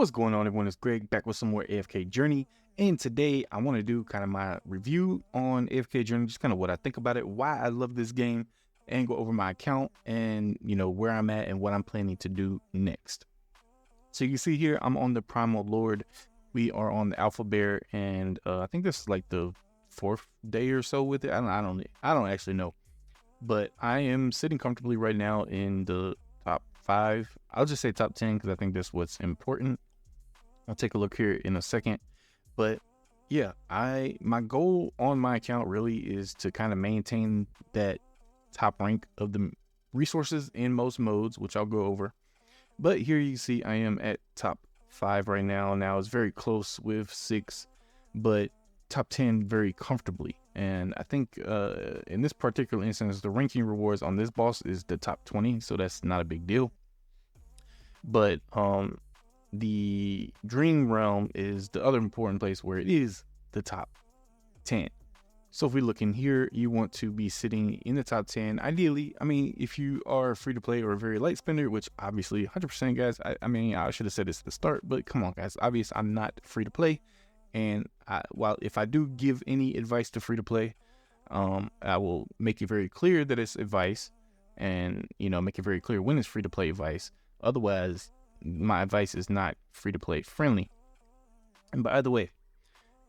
What's going on, everyone? It's Greg back with some more AFK Journey, and today I want to do kind of my review on AFK Journey, just kind of what I think about it, why I love this game, and go over my account and where I'm at and what I'm planning to do next. So you can see here I'm on the Primal Lord. We are on the Alpha Bear, and I think this is like the 4th day or so with it. I don't actually know, but I am sitting comfortably right now in the top 5. I'll just say top 10 because I think that's what's important. I'll take a look here in a second, but yeah, my goal on my account really is to kind of maintain that top rank of the resources in most modes, which I'll go over. But here you see I am at top 5 right now. Now it's very close with 6, but top 10 very comfortably. And I think in this particular instance, the ranking rewards on this boss is the top 20, so that's not a big deal. But the Dream Realm is the other important place where it is the top 10. So if we look in here, you want to be sitting in the top 10. Ideally, I mean, if you are free to play or a very light spender, which obviously 100% guys, I should have said this at the start, but come on guys, obviously I'm not free to play. And while if I do give any advice to free to play, I will make it very clear that it's advice, and make it very clear when it's free to play advice. Otherwise, my advice is not free to play friendly. And by the way,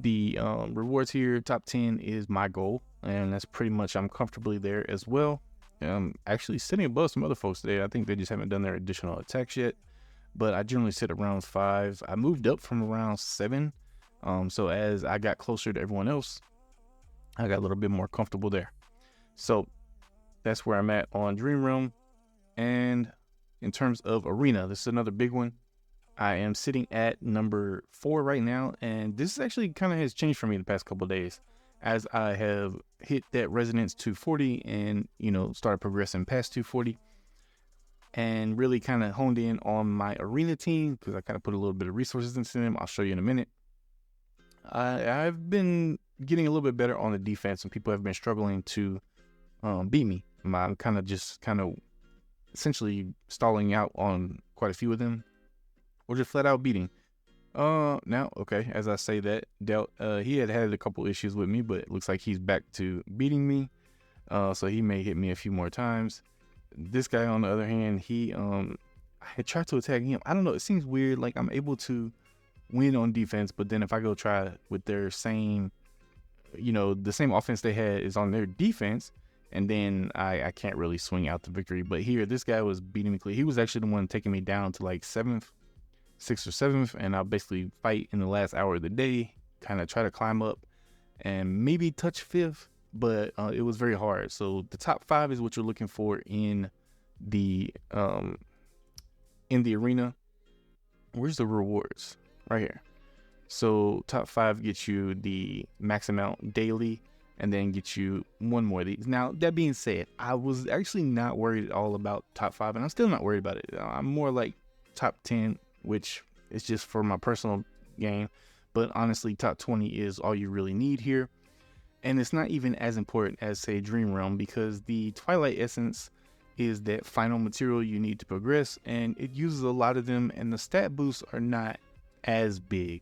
the rewards here, top 10 is my goal, and that's pretty much, I'm comfortably there as well. I'm actually sitting above some other folks today. I think they just haven't done their additional attacks yet, but I generally sit around 5. I moved up from around 7. So as I got closer to everyone else, I got a little bit more comfortable there. So that's where I'm at on Dream Realm. And in terms of arena, this is another big one. I am sitting at number 4 right now, and this actually kind of has changed for me the past couple of days as I have hit that resonance 240 and started progressing past 240 and really kind of honed in on my arena team because I kind of put a little bit of resources into them. I'll show you in a minute. I've been getting a little bit better on the defense, and people have been struggling to beat me. I'm kind of essentially stalling out on quite a few of them, or just flat out beating. Now, okay, as I say that, he had a couple issues with me, but it looks like he's back to beating me. So he may hit me a few more times. This guy, on the other hand, I had tried to attack him. I don't know, it seems weird. Like, I'm able to win on defense, but then if I go try with their same, the same offense they had is on their defense, and then I can't really swing out the victory. But here, this guy was beating me clear. He was actually the one taking me down to like 6th or 7th, and I'll basically fight in the last hour of the day, kind of try to climb up and maybe touch 5th, but it was very hard. So the top 5 is what you're looking for in the arena. Where's the rewards? Right here. So top 5 gets you the max amount daily, and then get you 1 more of these. Now, that being said, I was actually not worried at all about top 5, and I'm still not worried about it. I'm more like top 10, which is just for my personal gain. But honestly, top 20 is all you really need here. And it's not even as important as, say, Dream Realm, because the Twilight Essence is that final material you need to progress, and it uses a lot of them, and the stat boosts are not as big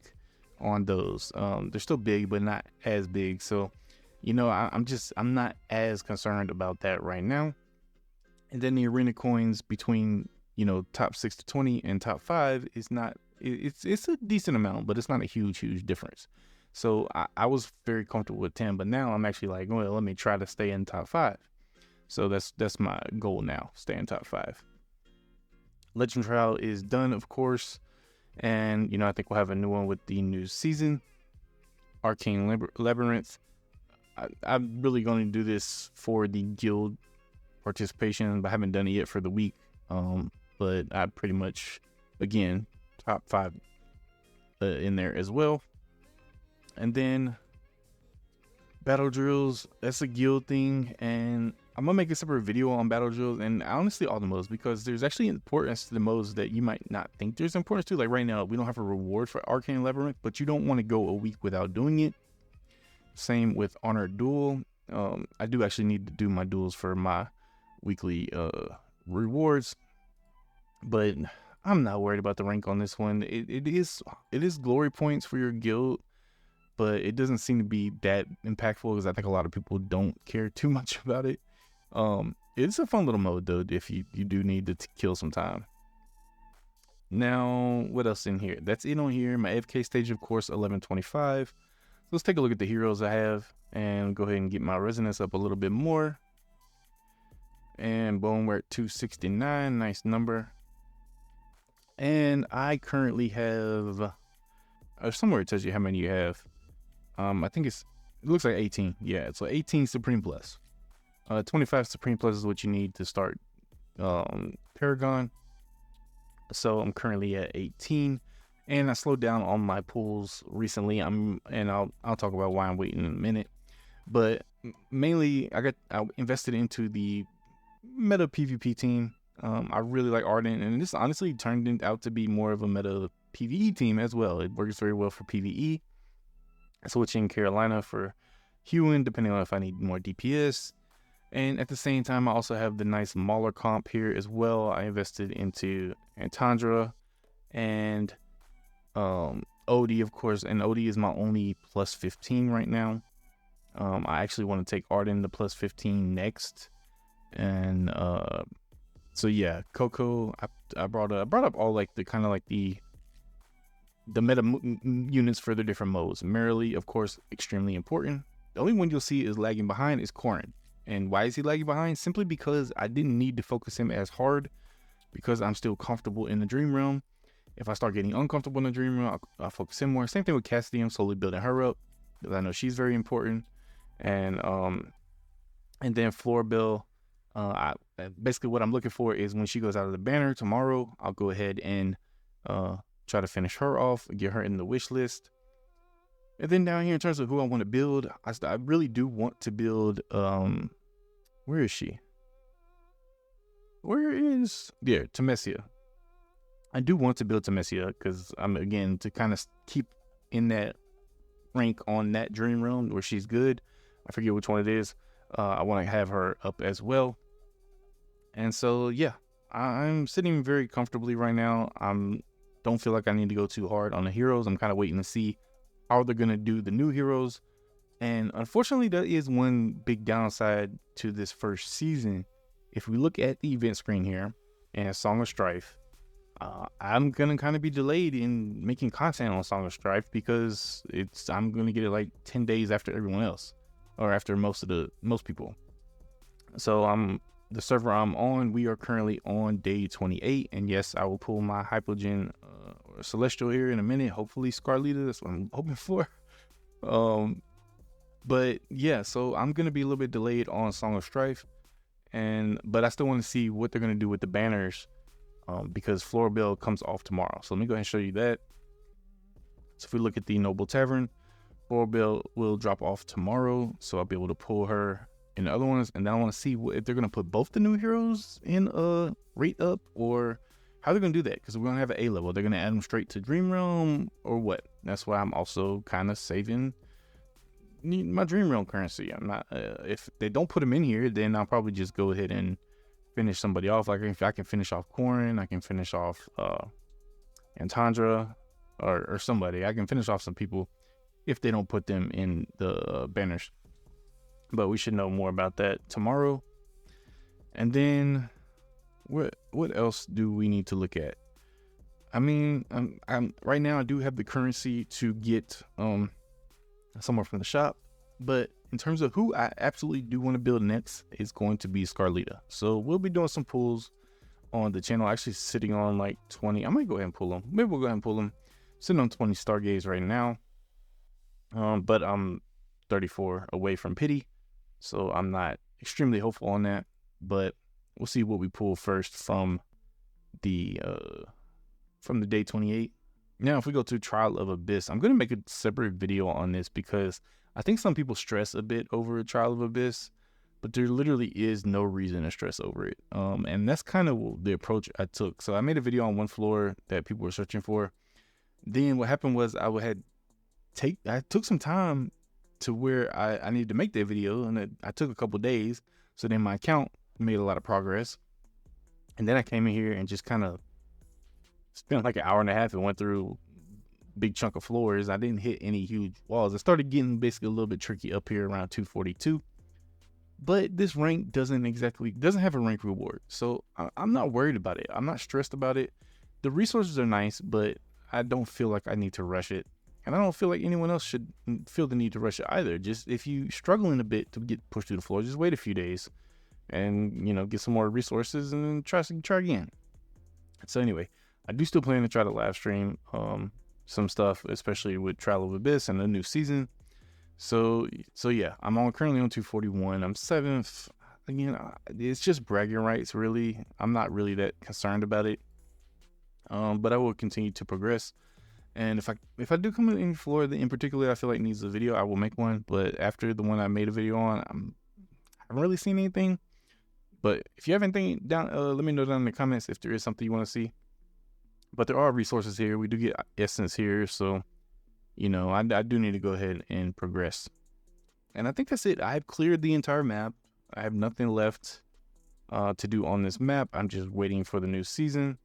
on those. They're still big, but not as big. So I'm not as concerned about that right now. And then the arena coins between top 6 to 20 and top 5 is not, it's a decent amount, but it's not a huge difference. So I was very comfortable with 10, but now I'm actually like, well, let me try to stay in top 5. So that's my goal now, stay in top 5. Legend Trial is done, of course, and I think we'll have a new one with the new season. Arcane Labyrinth. I'm really going to do this for the guild participation, but I haven't done it yet for the week. But I pretty much, again, top 5 in there as well. And then battle drills, that's a guild thing, and I'm gonna make a separate video on battle drills and honestly all the modes, because there's actually importance to the modes that you might not think there's importance to. Like right now, we don't have a reward for Arcane Labyrinth, but you don't want to go a week without doing it. Same with Honored Duel. I do actually need to do my duels for my weekly rewards, but I'm not worried about the rank on this one. It is glory points for your guild, but it doesn't seem to be that impactful because I think a lot of people don't care too much about it. It's a fun little mode though if you do need to kill some time. Now, what else in here? That's it on here. My AFK stage, of course, 1125. Let's take a look at the heroes I have and go ahead and get my resonance up a little bit more. And boom, we're at 269. Nice number. And I currently have somewhere it tells you how many you have. I think it looks like 18. Yeah, so 18 Supreme Plus. 25 Supreme Plus is what you need to start Paragon. So I'm currently at 18, and I slowed down on my pulls recently. I'll talk about why I'm waiting in a minute. But mainly, I invested into the meta PvP team. I really like Ardent, and this honestly turned out to be more of a meta PvE team as well. It works very well for PvE. Switching Carolina for Hewin, depending on if I need more DPS. And at the same time, I also have the nice Mauler comp here as well. I invested into Antandra and Odie, of course. And Odie is my only plus 15 right now. I actually want to take Arden to plus 15 next. And so yeah, Coco, I brought up all like the kind of like the meta units for the different modes. Merlin, of course, extremely important. The only one you'll see is lagging behind is Corrin. And why is he lagging behind? Simply because I didn't need to focus him as hard because I'm still comfortable in the Dream Realm. If I start getting uncomfortable in the Dream Realm, I'll focus him more. Same thing with Cassidy. I'm slowly building her up because I know she's very important. And then Florbell, basically what I'm looking for is when she goes out of the banner tomorrow, I'll go ahead and try to finish her off, get her in the wish list. And then down here in terms of who I want to build, I really do want to build, where is she? Where is, yeah, Temesia. I do want to build Temesia because I'm, again, to kind of keep in that rank on that Dream Realm where she's good. I forget which one it is. I want to have her up as well. And so, yeah, I'm sitting very comfortably right now. Don't feel like I need to go too hard on the heroes. I'm kind of waiting to see how they're going to do the new heroes. And unfortunately, that is one big downside to this first season. If we look at the event screen here and Song of Strife, I'm going to kind of be delayed in making content on Song of Strife because I'm going to get it like 10 days after everyone else, or after most people. So the server I'm on, we are currently on day 28. And yes, I will pull my Hypogean or Celestial here in a minute. Hopefully Scarlita, that's what I'm hoping for. But yeah, so I'm going to be a little bit delayed on Song of Strife. But I still want to see what they're going to do with the banners because Florbell comes off tomorrow. So let me go ahead and show you that. So if we look at the Noble Tavern, Florbell will drop off tomorrow. So I'll be able to pull her in the other ones. And then I want to see if they're going to put both the new heroes in rate up or how they're going to do that. Because we don't have an A level. They're going to add them straight to Dream Realm or what? That's why I'm also kind of saving my Dream Realm currency. I'm not, if they don't put them in here, then I'll probably just go ahead and finish somebody off. Like if I can finish off Corrin, I can finish off Antandra or somebody. I can finish off some people if they don't put them in the banners. But we should know more about that tomorrow. And then what else do we need to look at? I mean, I'm right now I do have the currency to get somewhere from the shop, but in terms of who I absolutely do want to build next is going to be Scarlita. So we'll be doing some pulls on the channel, actually sitting on like 20. I might go ahead and pull them. Maybe we'll go ahead and pull them. Sitting on 20 Stargaze right now. But I'm 34 away from pity, so I'm not extremely hopeful on that, but we'll see what we pull first from the day 28. Now, if we go to Trial of Abyss, I'm going to make a separate video on this because I think some people stress a bit over Trial of Abyss, but there literally is no reason to stress over it. And that's kind of the approach I took. So I made a video on one floor that people were searching for. Then what happened was I took some time to where I needed to make that video, and I took a couple days. So then my account made a lot of progress. And then I came in here and just kind of spent like an hour and a half and went through big chunk of floors. I didn't hit any huge walls. It started getting basically a little bit tricky up here around 242. But this rank doesn't have a rank reward. So I'm not worried about it. I'm not stressed about it. The resources are nice, but I don't feel like I need to rush it. And I don't feel like anyone else should feel the need to rush it either. Just if you struggling a bit to get pushed through the floor, just wait a few days and, you know, get some more resources and then try again. So anyway, I do still plan to try to live stream some stuff, especially with Trial of Abyss and the new season. So yeah, I'm currently on 241. I'm 7th. Again, it's just bragging rights, really. I'm not really that concerned about it. But I will continue to progress. And if I do come in any floor that in particular I feel like needs a video, I will make one. But after the one I made a video on, I haven't really seen anything. But if you have anything down, let me know down in the comments if there is something you want to see. But there are resources here. We do get essence here, so you know I do need to go ahead and progress. And I think that's it. I've cleared the entire map. I have nothing left to do on this map. I'm just waiting for the new season.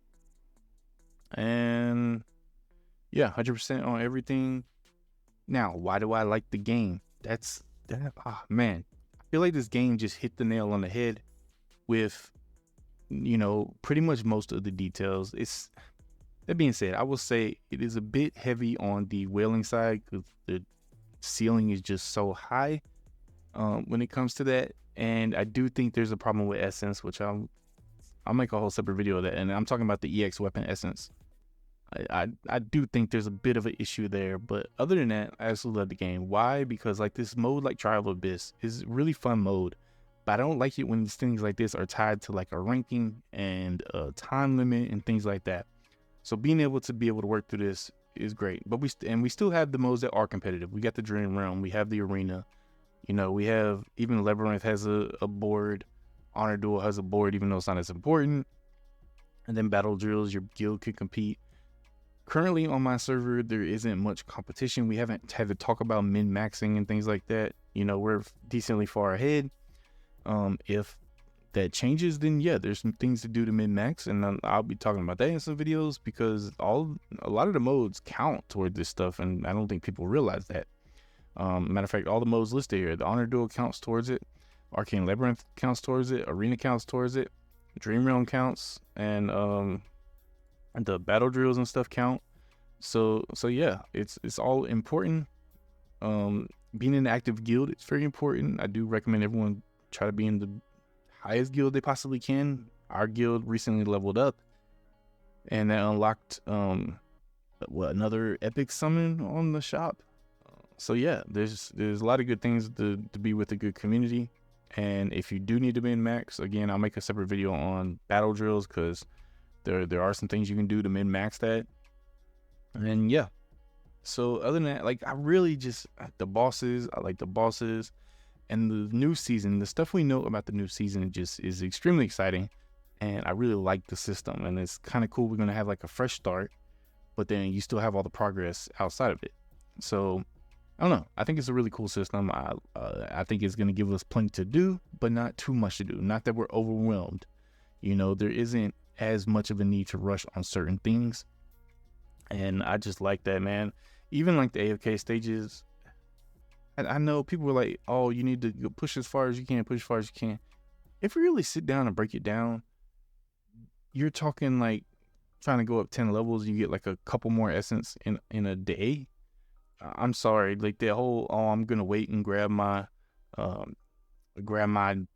And yeah, 100% on everything. Now, why do I like the game? Man, I feel like this game just hit the nail on the head with, you know, pretty much most of the details. That being said, I will say it is a bit heavy on the whaling side because the ceiling is just so high when it comes to that. And I do think there's a problem with essence, which I'll make a whole separate video of that. And I'm talking about the EX weapon essence. I do think there's a bit of an issue there, but other than that, I absolutely love the game. Why? Because like this mode, like Trial of Abyss, is a really fun mode, but I don't like it when things like this are tied to like a ranking and a time limit and things like that. So being able to work through this is great. But we still have the modes that are competitive. We got the Dream Realm, we have the Arena, you know, we have even Labyrinth has a board, Honor Duel has a board, even though it's not as important. And then Battle Drills, your guild could compete. Currently on my server, there isn't much competition. We haven't had to talk about min-maxing and things like that. You know, we're decently far ahead. If that changes, then yeah, there's some things to do to min-max, and I'll be talking about that in some videos because a lot of the modes count toward this stuff, and I don't think people realize that. Matter of fact, all the modes listed here, the Honor Duel counts towards it, Arcane Labyrinth counts towards it, Arena counts towards it, Dream Realm counts, and the battle drills and stuff count. So yeah, it's all important. Being in an active guild, it's very important. I do recommend everyone try to be in the highest guild they possibly can. Our guild recently leveled up, and that unlocked another epic summon on the shop. So yeah, there's a lot of good things to be with a good community. And if you do need to min max, again, I'll make a separate video on battle drills because there are some things you can do to min max that. And yeah, so other than that, like I really just I like the bosses and the new season. The stuff we know about the new season just is extremely exciting, and I really like the system. And it's kind of cool. We're gonna have like a fresh start, but then you still have all the progress outside of it. So I don't know. I think it's a really cool system. I think it's gonna give us plenty to do, but not too much to do. Not that we're overwhelmed. You know, there isn't as much of a need to rush on certain things, and I just like that, man. Even like the AFK stages, I know people were like, oh, you need to push as far as you can, push as far as you can. If you really sit down and break it down, you're talking like trying to go up 10 levels, you get like a couple more essence in a day. I'm sorry, like the whole, oh, I'm gonna wait and grab my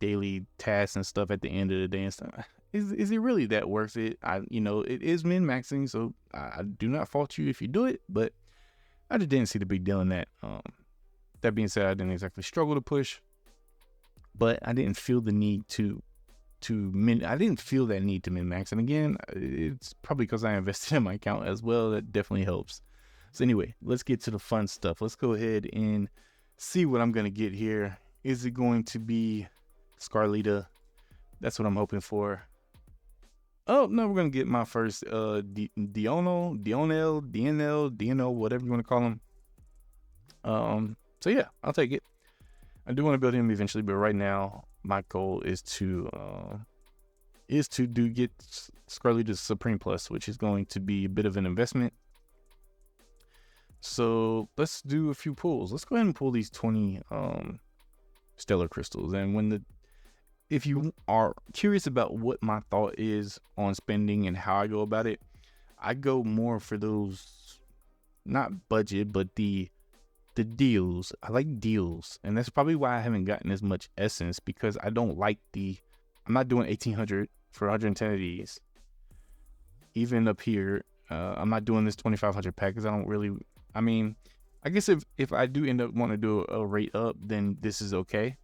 daily tasks and stuff at the end of the day and stuff. Is it really that worth it? You know, it is min-maxing, so I do not fault you if you do it, but I just didn't see the big deal in that. That being said, I didn't exactly struggle to push, but I didn't feel the need I didn't feel that need to min-max. And again, it's probably because I invested in my account as well. That definitely helps. So anyway, let's get to the fun stuff. Let's go ahead and see what I'm gonna get here. Is it going to be Scarlita? That's what I'm hoping for. Oh, no, we're going to get my first Dionel, whatever you want to call him. So yeah, I'll take it. I do want to build him eventually, but right now my goal is to is to get Scarlita's Supreme Plus, which is going to be a bit of an investment. So let's do a few pulls. Let's go ahead and pull these 20 stellar crystals. And if you are curious about what my thought is on spending and how I go about it, I go more for those, not budget, but the deals. I like deals, and that's probably why I haven't gotten as much essence, because I don't like I'm not doing 1800 for 110 of these. Even up here, I'm not doing this 2500 pack because I don't really, I mean, I guess if I do end up wanting to do a rate up, then this is okay.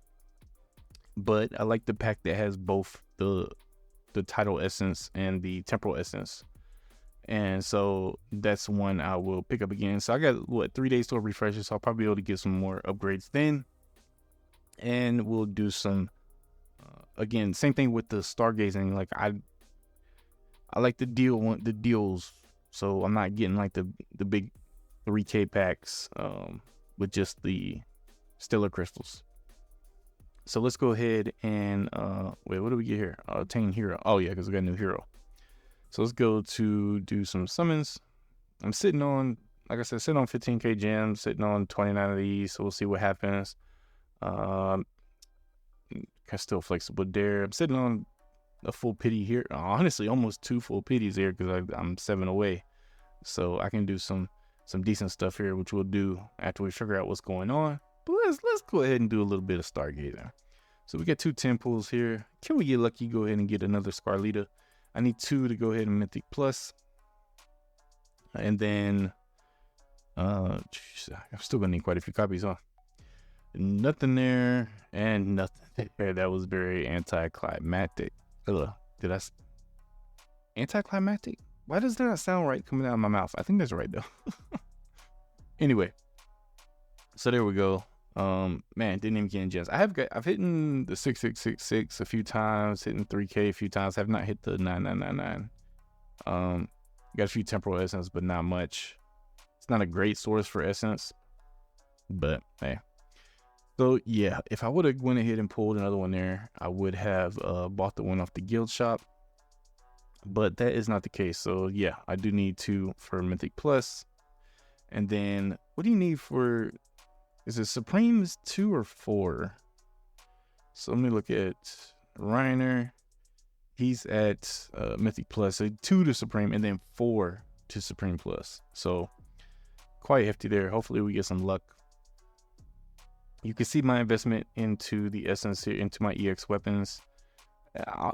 But I like the pack that has both the title essence and the temporal essence. And so that's one I will pick up again. So I got 3 days to refresh it, so I'll probably be able to get some more upgrades then. And we'll do some again, same thing with the stargazing. Like I like the deals, so I'm not getting like the big 3K packs with just the stellar crystals. So let's go ahead and wait, what do we get here? Obtain hero. Oh yeah, because we got a new hero. So let's go to do some summons. I'm sitting on, like I said, sitting on 15K gems, sitting on 29 of these. So we'll see what happens. Still flexible there. I'm sitting on a full pity here. Honestly, almost 2 full pities here because I'm 7 away. So I can do some decent stuff here, which we'll do after we figure out what's going on. But let's go ahead and do a little bit of stargazing. So we got 2 temples here. Can we get lucky? Go ahead and get another Scarlita. I need 2 to go ahead and Mythic Plus. And then, I'm still gonna need quite a few copies, huh? Nothing there and nothing there. That was very anticlimactic. Anticlimactic? Why does that not sound right coming out of my mouth? I think that's right though. Anyway, so there we go. Man, didn't even get in gems. I've hit the 6666 a few times, hitting 3K a few times. Have not hit the 9999. Got a few temporal essence, but not much. It's not a great source for essence, but hey. So yeah, if I would have went ahead and pulled another one there, I would have bought the one off the guild shop, but that is not the case. So yeah, I do need 2 for Mythic Plus. And then what do you need for, is it Supremes 2 or 4? So let me look at Reiner. He's at Mythic Plus, so 2 to Supreme and then 4 to Supreme Plus. So quite hefty there. Hopefully we get some luck. You can see my investment into the essence here, into my EX weapons.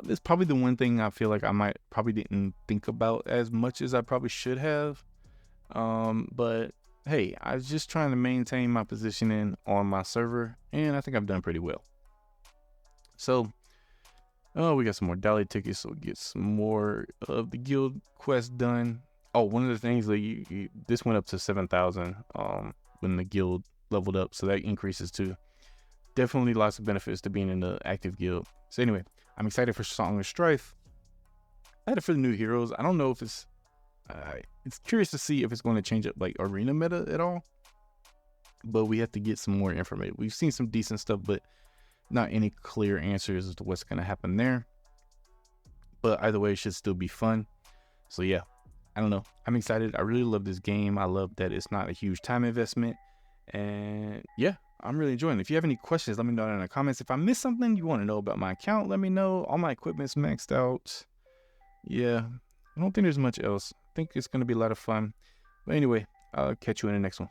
It's probably the one thing I feel like I probably didn't think about as much as I probably should have. But hey, I was just trying to maintain my positioning on my server, and I think I've done pretty well. So, we got some more Dali tickets, so we'll get some more of the guild quest done. Oh, one of the things that this went up to 7,000 when the guild leveled up, so that increases too. Definitely lots of benefits to being in the active guild. So anyway, I'm excited for Song of Strife. Excited for the new heroes. I don't know if it's curious to see if it's going to change up like arena meta at all, but we have to get some more information. We've seen some decent stuff, but not any clear answers as to what's going to happen there. But either way, it should still be fun. So yeah, I don't know, I'm excited. I really love this game. I love that it's not a huge time investment, and yeah, I'm really enjoying it. If you have any questions, let me know in the comments. If I missed something you want to know about my account, let me know. All my equipment's maxed out. Yeah, I don't think there's much else. I think it's going to be a lot of fun. But anyway, I'll catch you in the next one.